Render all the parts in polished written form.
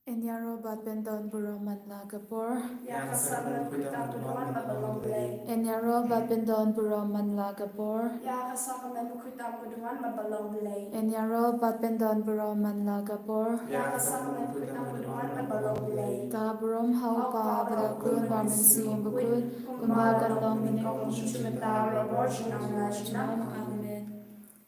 Enyaro badminton buroman lagapur. Yakasaman kuitam buduan mabalonglay. Enyaro badminton buroman lagapur. Yakasakaman kuitam buduan mabalonglay. Enyaro badminton buroman lagapur. Yakasakaman kuitam buduan mabalonglay. Taburom haupa badakun barmansim bukut. Kumbagan long minikong Chumatara abortion national. Amen.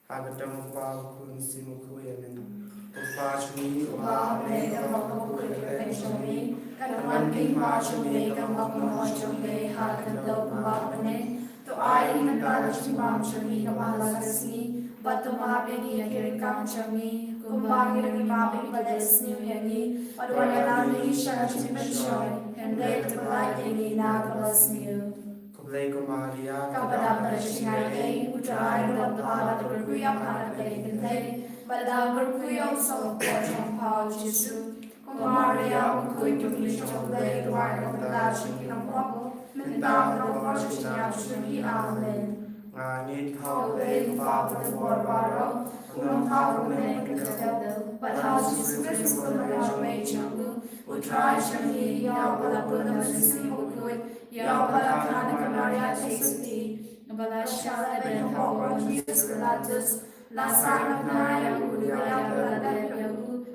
Hagadam pa kun simuku yamen. Upachuni Ubahame kamakamu kulipen chumi. Kanaman king machumi kamakamo chumi. Hakadal kumabane. To ay nagkala chumam chumi kamalasni. Batumabini akirikam chumi. Kumbagir mabi badesni yangi. Padwanalani siya chumenshoy. And later palagi nakalasni. Kublai Maria Kapadam Jingaiei, Utrai Lampada Berkuya Panate Gintay, Badam Berkuya Salt Portion Pao Jesu, Kumaria, Mukui Kamisho Blade, Wine of the Lashing Kinam Papa, Mendam no Portion Yashumi, Amen. Ngani How thau they Father the Barbaro, Unum How Name Kadel, but how Jesus Christ will not make Changu, Utrai Shami, Yabala Bunam Simukui. Yabala Kana Maria takes thee, Bala Shala Ben Howard, Jesus Pilatus, Lasana Naya, Udia,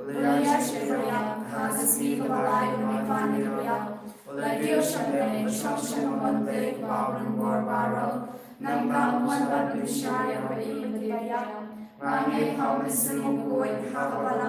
Ulia Shivaya, Hazasi, Balai, Nipania, Ulia Shabane, Shoshan, one day, Bawin, Barbaro, Nangam, one but Mishaya, India, Rani, Homisim, Wood, Hakabala,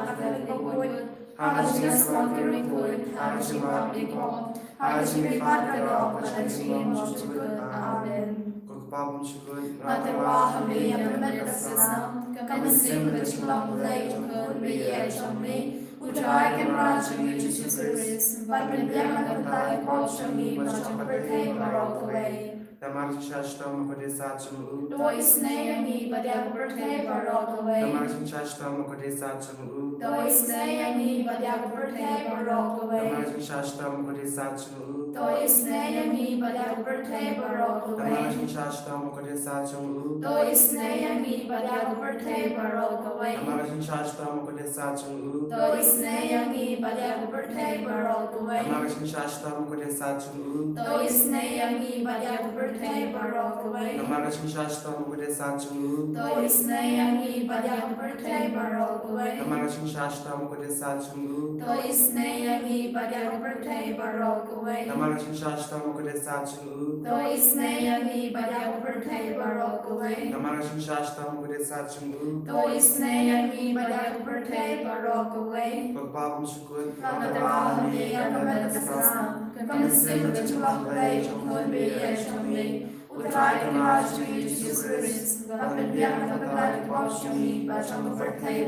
Wood, Hajjas, Monkey, Wood, Hajima, Big One. Hajime Padre, Hajime Moshukut, Amen. Kukpabum shukut Matawahami, Yamadasam, Kamasim, the Chilam Lake, Kunbi, Chami, Utrai can Rajami, Jesus Christ, but when Yaman Lai Pochami, Machapate, Baroque away. Damar shashtam kodesachum u. Dois Nayani, but Yakapate, Baroque away. Damar shashtam kodesachum u. Dois Nayani, but Yakapate, Baroque away. Damar shashtam kodesachum u. Dois Nayani, but Yakapate, Baroque away. Damar shashtam kodesachum u. Dois Nayani, but Yakapate, Baroque away. Damar shashtam kodesachum u. Dois Nayani, but Yakapate, Baroque away. Damar shashtam kodesachum u. Dois Nayani, but Yakapate, Baroque away. Damar shashtam kodesachum u. Dois Nayani, but Yakapate, Baroque away. Damar shashtam kodesachum u. Dois Nayani, but Yakapate, Baroque away. Damar shashtam kodesachum u. Dois Nayani, but Yakapate, Baroque away. Damar shashtam kodesachum u. Dois Nayani, but Yakapate, Baroque away. Kukpabum shukut Kamadawahami, Yamadasam, Kamasim, the Chilam Lake, Kunbi, Chami, Utrai can Rajami, Jesus Christ, but when Yamadasam, Pochami, Bacham,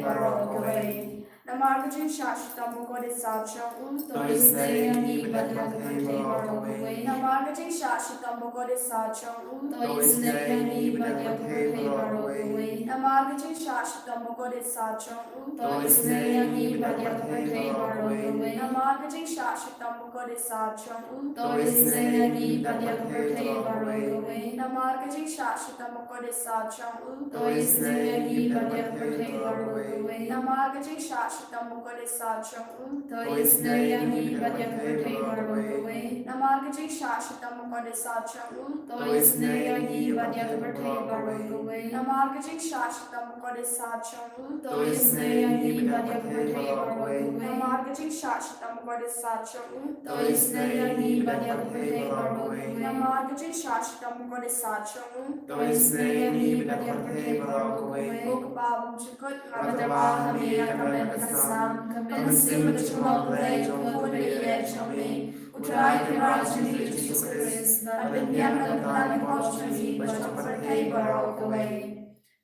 Baroque away. Namargajin Shashtam Gode Sacham, Dois Nayani, but Yakapate, Baroque away. Namargajin Shashtam Gode Sacham, Dois Nayani, but Yakapate, Baroque away. Namargajin Shashtam Gode Sacham, Dois Nayani, but Yakapate, Baroque away. Namargajin Shashtam Gode Sacham, Dois Nayani, but Yakapate, Baroque away. Namargajin Shashtam Gode Sacham, Dois Nayani, but Yakapate, Baroque away. Namargajin Shashtam Gode Sacham, Dois Nayani, but Yakapate, Baroque away. Namargajin Shashtam Gode Sacham, Dois Nayani, but Yakapate, Baroque away. Namargajin Shashtam Gode Sacham, Dois Nayani, but Yakapate, Baroque away. Namargajin Shashtam Gode Sacham, Dois Nayani, but Yakapate, Baroque away. Namargajin Shashtam Gode Sacham, Dois Nayani, but Yakapate, Baroque away. Ukbabum Chikut, Matawahami, Yamadasam, Kamasim, the Chilam Lake, Kunbi, Chami, Utrai can Rajami, Jesus Christ, but when Yamadasam, Pochami, Bachapate, Baroque away.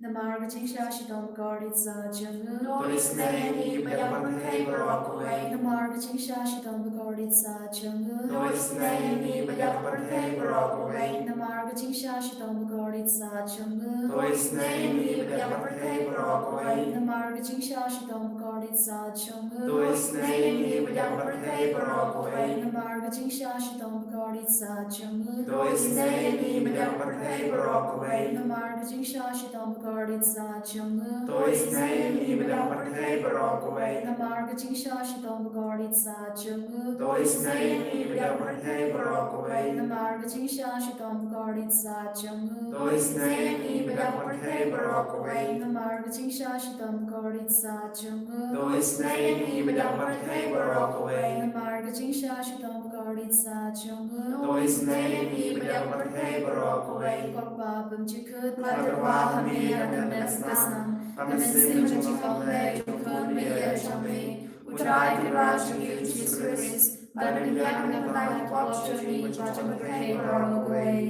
Namargajin Shashidam guarded Sajang. Dois Nayani, but Yakapate, Baroque away. Namargajin Shashidam guarded Sajang. Dois Nayani, but Yakapate, Baroque away. Namargajin Shashidam guarded Sajang. Dois Nayani, but Yakapate, Baroque away. Namargajin Shashidam guarded Sajang. Dois Nayani, but Yakapate, Baroque away. Namargajin Shashidam guarded gari sa changu. โดยสเนยนี้ไม่ได้ประเทศบรอกเว Namarga jing shashitam gari sa changu. โดยสเนยนี้ไม่ได้ประเทศบรอกเว Namarga jing shashitam gari sa changu. โดยสเนยนี้ไม่ได้ประเทศบรอกเว Namarga jing shashitam gari sa changu. โดยสเนยนี้ไม่ได้ประเทศบรอกเว Namarga jing shashitam gari sa changu. โดยสเนยนี้ไม่ได้ประเทศบรอกเว Namarga jing shashitam gari sa changu. โดยสเนยนี้ไม่ได้ประเทศบรอกเว Korpapam chikut Materwa hamia Mesnam Kamasim Chikale Jokun Meya Chame Utrai Kiraj Jesus Christ Badan Yakna Kalai Kwapchani Vajamakai Barogaway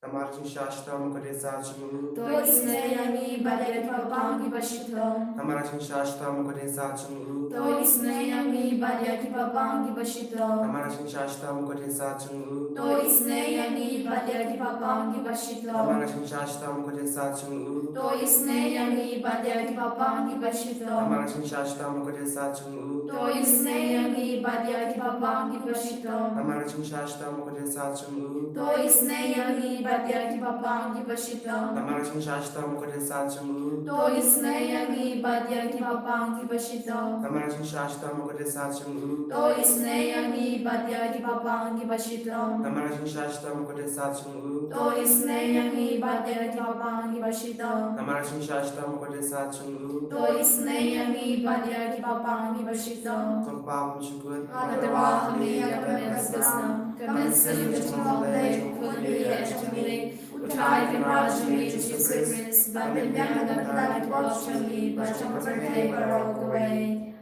Tamarjin Shashtam Kodesachmu Toisneyami Badet Papangi Bashitam Tamarjin Shashtam Kodesachmu Toisneyami Badet Papangi Bashitam Tamarjin Shashtam Kodesachmu Toisneyami Badet Papangi Bashitam Tamarjin Shashtam Kodesachmu Toisneyami Badet Papangi Bashitam Tamarjin Shashtam Kodesachmu Toisneyami Badet Papangi Bashitam Tamarjin Shashtam Kodesachmu Toisneyami Badet Papangi Bashitam Tamarjin Shashtam Kodesachmu Toisneyami Badet Papangi Bashitam Tamarjin Shashtam Kodesachmu Toisneyami Badet Papangi Bashitam Tamarjin Shashtam Kodesachmu Toisneyami Badet Papangi Bashitam Tamarjin Shashtam Kodesachmu Toisneyami Badet Papangi Bashitam Tokpapum Shukut Materwahami Akamesnam Kamensim Chimale Kundi Eshtamile Utrai Kirajami Jesus Christ Badan Yakna Kalai Kwapchani Vajamakai Barogaway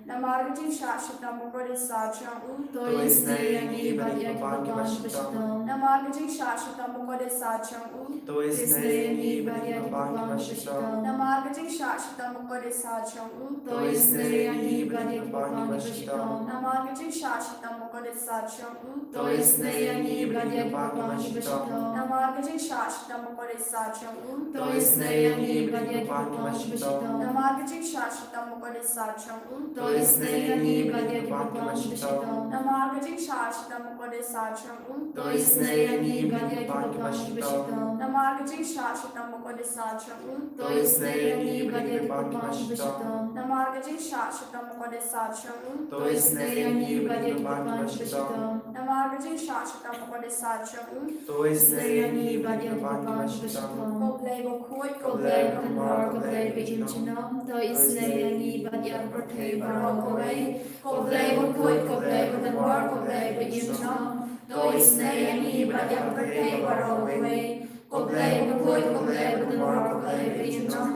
Namargin Shashitam Kodesacham Toisneyami Badet Papangi Bashitam Namargin Shashitam Kodesacham Toisneyami Badet Papangi Bashitam Namargin Shashitam Kodesacham Toisneyami Badet Papangi Bashitam Namargin Shashitam Kodesacham Toisneyami Badet Papangi Bashitam Namargin Shashitam Kodesacham Toisneyami Badet Papangi Bashitam Namargin Shashitam Kodesacham Toisneyami Badet Papangi Bashitam Namargin Shashitam Kodesacham Toisneyami Badet Papangi Bashitam Namargin Shashitam Kodesacham Toisneyami Badet Papangi Bashitam Namargin Shashitam Kodesacham Toisneyami Badet Papangi Bashitam Namargin Shashitam Kodesacham Toisneyami Badet Papangi Bashitam Koblego Kut Koblay Kanwar Koblay Bijinam Toisneyami Badet Papangi Barogaway Koblay Kut Koblay Kanwar Koblay Bijinam Toisneyami Badet Papangi Barogaway Koblay Kut Koblay Kanwar Koblay Bijinam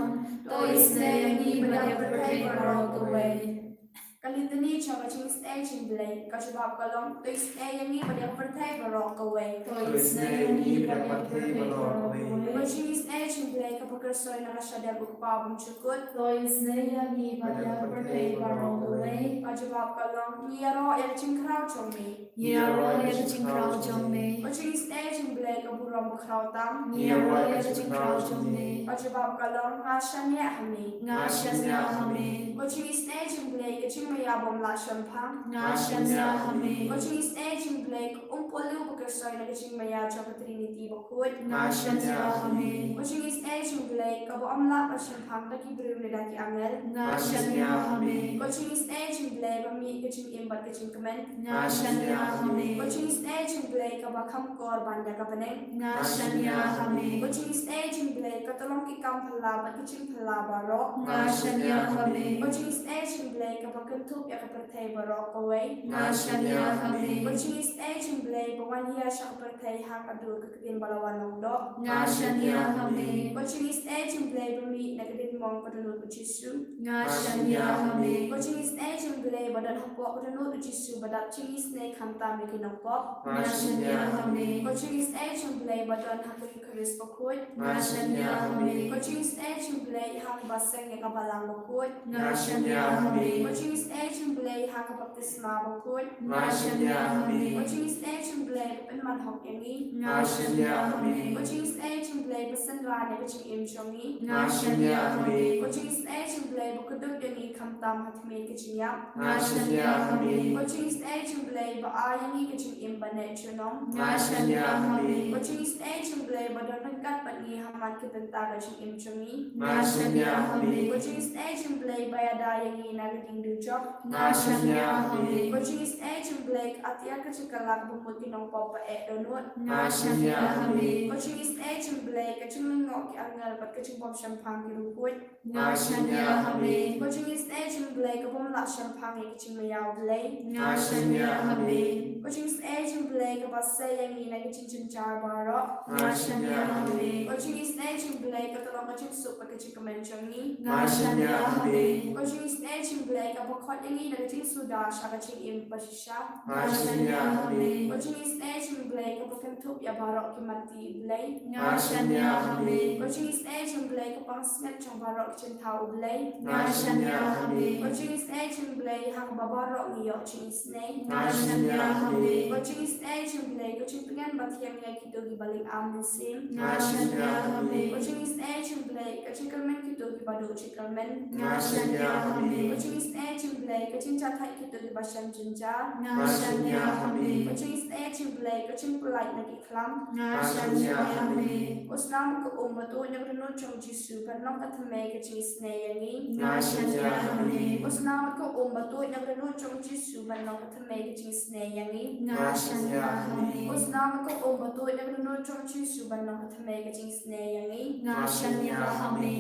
Toisneyami Badet Papangi Barogaway Kalintani Chamaching's Aging Blake, Kashubab Kalong, Toys Ayami, but the Pertay Barok away. Toisneyami Badet Papangi Barogaway Maching's Aging Blake, a Pukersoy Nakashada Book Babum Chukut, Toisneyami Badet Papangi Barogaway Kashubab Kalong, Yaro Elching Crouch on me. Yaro Editing Crouch on me Maching's Aging Blake, a Buram Krautam, Yaro Editing Crouch on me Kashubab Kalong, Hashan Yahami. Ngashanyahami Maching's Aging Blake, a Chimayabom Lashampang. Ngashanyahami Maching's Aging Blake, Umpolu Pukersoy Nakashimaya Trinity Bokut. Ngashanyahami Maching's Aging Blake, a Bomla Lashampang, Taki Brunidaki Angel. Ngashanyahami Maching's Aging Blake, a meat kitchen imbat kitchen comment. Ngashanyahami Maching's Aging Blake, a Bakam Kor Banda Kapaning. Ngashanyahami Maching's Aging Blake, a Tolonki Kampala, Kitchen Palaba Rock. Ngashanyahami Maching's Aging Blake, a Bakantup Yakapertay Rock away. Ngashanyahami Maching's Aging Blake, a 1 year Shakapertay Hakadur Kakin Balawan Dog. Ngashanyahami Maching's Aging Blake, a meat negative monk of the Lord Chisu. Ngashanyahami Maching's Aging Blake, but then Hopok the Lord Chisu, but that cheese snake Hanta making a pop. Ngashanyahami Maching's Aging Blake, but then Happy Chris Bokut. Ngashanyahami Maching's Aging Blake, Hakabasang Yakabalang Bokut. Ngashanyahami Maching's Aging Blake, Hakabaptisma Bokut. Ngashanyahami Maching's Aging Blake, and man hok yangi nga shanya hame coaching a chim play basan ra ne coaching im chongi nga shanya hame coaching a chim play bu kuduk yangi kham tam hathme coaching ya nga shanya hame coaching a chim play ba a yangi coaching im bane chunom nga shanya hame coaching a chim play ba don kat pani haman ke tenta coaching im chongi nga shanya hame coaching a chim play ba ya da yangi na gating du job nga shanya hame coaching a chim play atia ka chikalak bu muti nong papa e donut nga shanya hame coaching a chim play ka chim ngok ki angal pat ka chim pop champagne ki ru koi nga shanya hame coaching a chim play ka bom la champagne ki chim yaw play nga shanya hame coaching a chim play ka ba se yangi na ki chim char baro nga shanya hame coaching a chim play ka to ka chim soup ka chim kamen changi nga shanya hame coaching a chim play ka ba khot yangi na ki chim suda sha ka chim im pasisha nga shanya hame coaching a chim play ka ba kan thup ya baro ki mati play nga shanya hame coaching a chim play ka pang snap chang baro ki chim thau play nga shanya hame coaching a chim play hang ba baro ni yo chim snake nga shanya hame coaching a chim play ka chim pengan ba thiam ya ki to ki balik am sim nga shanya hame coaching a chim play ka chim kalmen ki to ki ba do chim kalmen nga shanya hame coaching a chim play ka chim cha thai ki to ki ba sham chin cha nga shanya hame coaching a chim play ka chim polite na ki klam nga shanya hame Uslam ka umatu nya ka no chong jisu ka no ka thame ka chi sne yangi nga shanya hame Uslam ka umatu nya ka no chong jisu ka no ka thame ka chi sne yangi nga shanya hame Uslam ka umatu nya ka no chong jisu ka no ka thame ka chi sne yangi nga shanya hame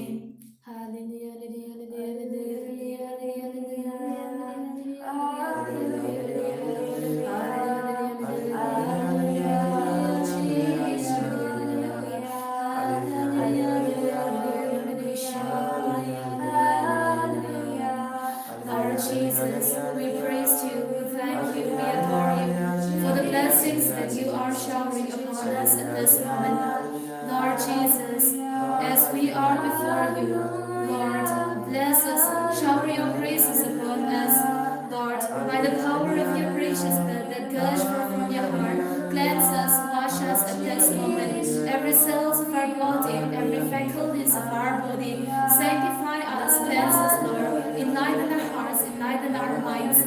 Hallelujah, hallelujah, hallelujah, Lord Jesus, we praise you, we thank you, we adore you for the blessings that you are showering upon us in this moment. Lord Jesus, as we are before you, Lord, bless us, shower your graces upon us, Lord, by the power of your precious blood that gushed from your heart, cleanse us, wash us at this moment, every cells of our body, every faculties of our body, sanctify us, cleanse us, Lord, enlighten our hearts, enlighten our minds,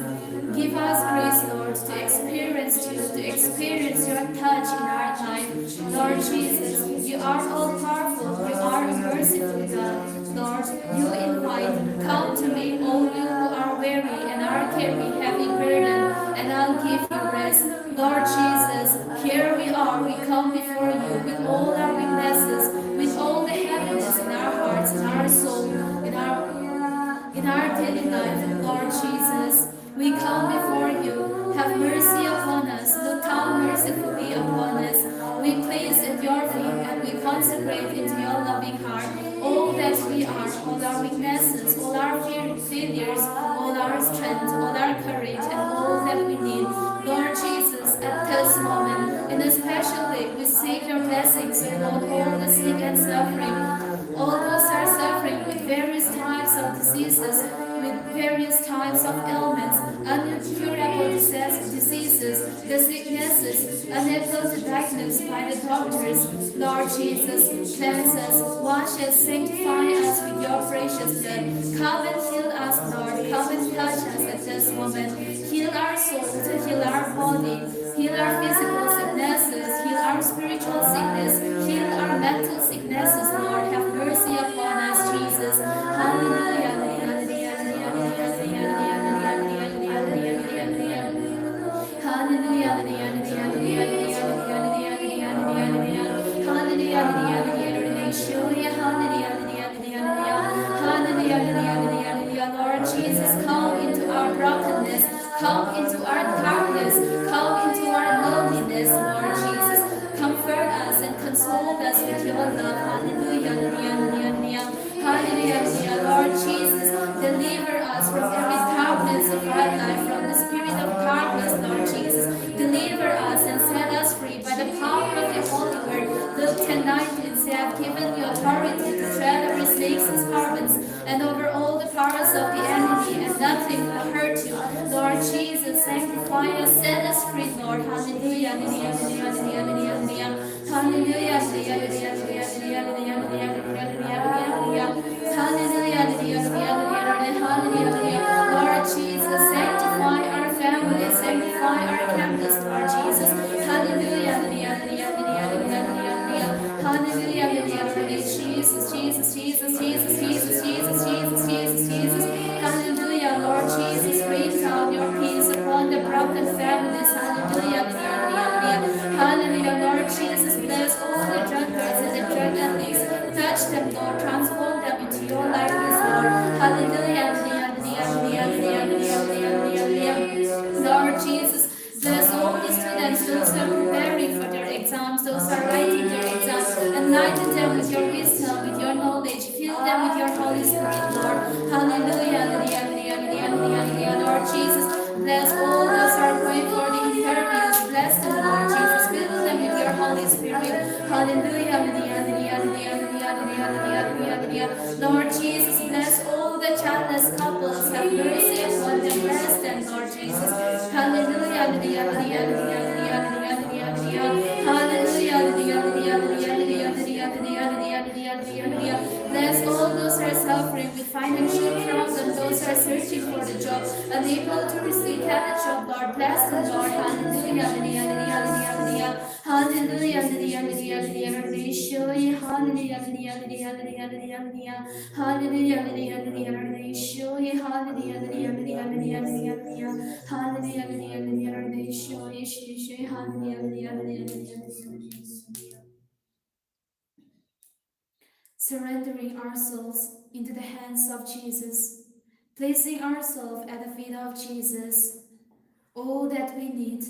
give us grace, Lord, to experience you, to experience your touch in our life. Lord Jesus, you are all powerful, you are a merciful God. Lord, you invite, come to me, all you who are weary and are carrying heavy burden, and I'll give you rest. Lord Jesus, here we are, we come before you with all our weaknesses, with all the heaviness in our hearts, in our soul, in our daily life. Lord Jesus, we come before you. Have mercy upon us. Look down mercifully upon us. We place at your feet and we consecrate into your loving heart all that we are, all our weaknesses, all our failures, all our strength, all our courage, and all that we need. Lord Jesus, at this moment, in a special way, we seek your blessings upon all the sick and suffering, all those who are suffering with various types of diseases, with various types of ailments, incurable diseases, the sicknesses, unable to diagnose by the doctors. Lord Jesus, cleanse us, wash us, sanctify us with your precious blood. Come and heal us, Lord. Come and touch us at this moment. Heal our souls, heal our body, heal our physical sicknesses, heal our spiritual sickness, heal our mental sicknesses, Lord. Have mercy upon us, Jesus. Hallelujah. Lord Jesus, come into our brokenness, come into our darkness, come into our loneliness, Lord Jesus. Comfort us and console us with your love. Hallelujah. Hallelujah. Lord Jesus, deliver us from every darkness of our life, from the spirit of darkness, Lord Jesus. Deliver us and set us free by the power of your holy word. Luke 10:19 says, I have given you authority to tread over snakes and scorpions and over all the powers of the enemy, and nothing will hurt you. Lord Jesus, sanctify us, set us free, Lord. Hallelujah. Lord Jesus, sanctify our family, sanctify our campus, Lord Jesus. Hallelujah. Jesus, Jesus, Jesus, Jesus, Jesus, Jesus, Jesus, Jesus, Jesus. Hallelujah, Lord Jesus, breathe out your peace upon the broken families. Hallelujah. Hallelujah, Lord Jesus, bless all the drunkards and the drug addicts. Touch them, Lord, transform them into your likeness, Lord. Hallelujah. Lord Jesus, bless all the students, those who are preparing for their exams, those who are writing their exams. Enlighten them with your wisdom, with your knowledge. Fill them with your Holy Spirit, Lord. Hallelujah. Lord Jesus, bless all those who are going for the interviews. Bless them, Lord Jesus. Fill them with your Holy Spirit. Hallelujah. Lord Jesus, bless all the childless couples. Have mercy upon them. Bless them, Lord Jesus. Hallelujah. Bless all those who are suffering with financial problems, those who are searching for the job, unable to receive that job, Lord. Bless them, Lord. Hallelujah. Surrendering ourselves into the hands of Jesus, placing ourselves at the feet of Jesus. All that we need,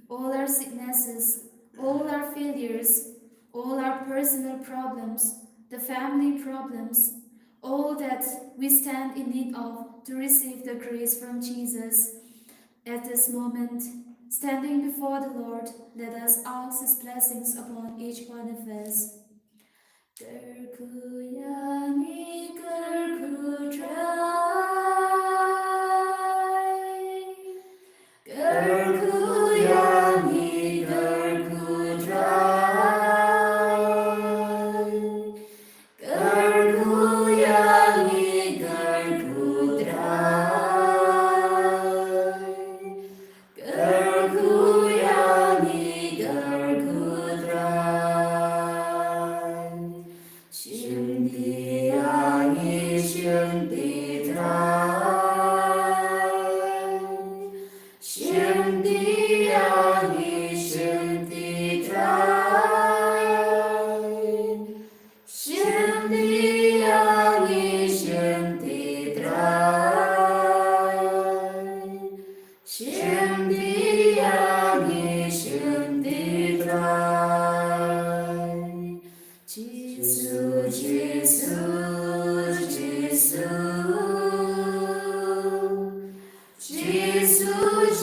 all our sicknesses, all our failures, all our personal problems, the family problems, all that we stand in need of to receive the grace from Jesus. At this moment, standing before the Lord, let us ask His blessings upon each one of us. Gerkuyangi gerkudrai, gerkuyangi gerkudrai, gerkuyangi gerkudrai, gerkuyangi gerkudrai. Shimdiyangi shimdidrai, shimdiyangi shimdidrai, shimdiyangi shimdidrai, shimdiyangi shimdidrai. Jesus, Jesus, Jesus, Jesus,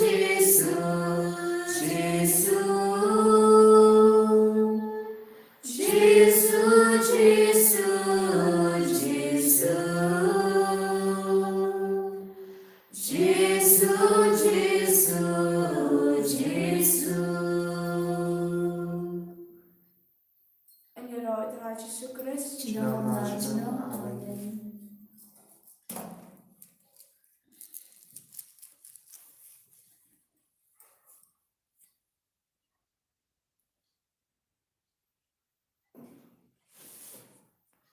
Jesus, Jesus, Jesus, Jesus. En je Lord, Jezus Christus. Ci dom,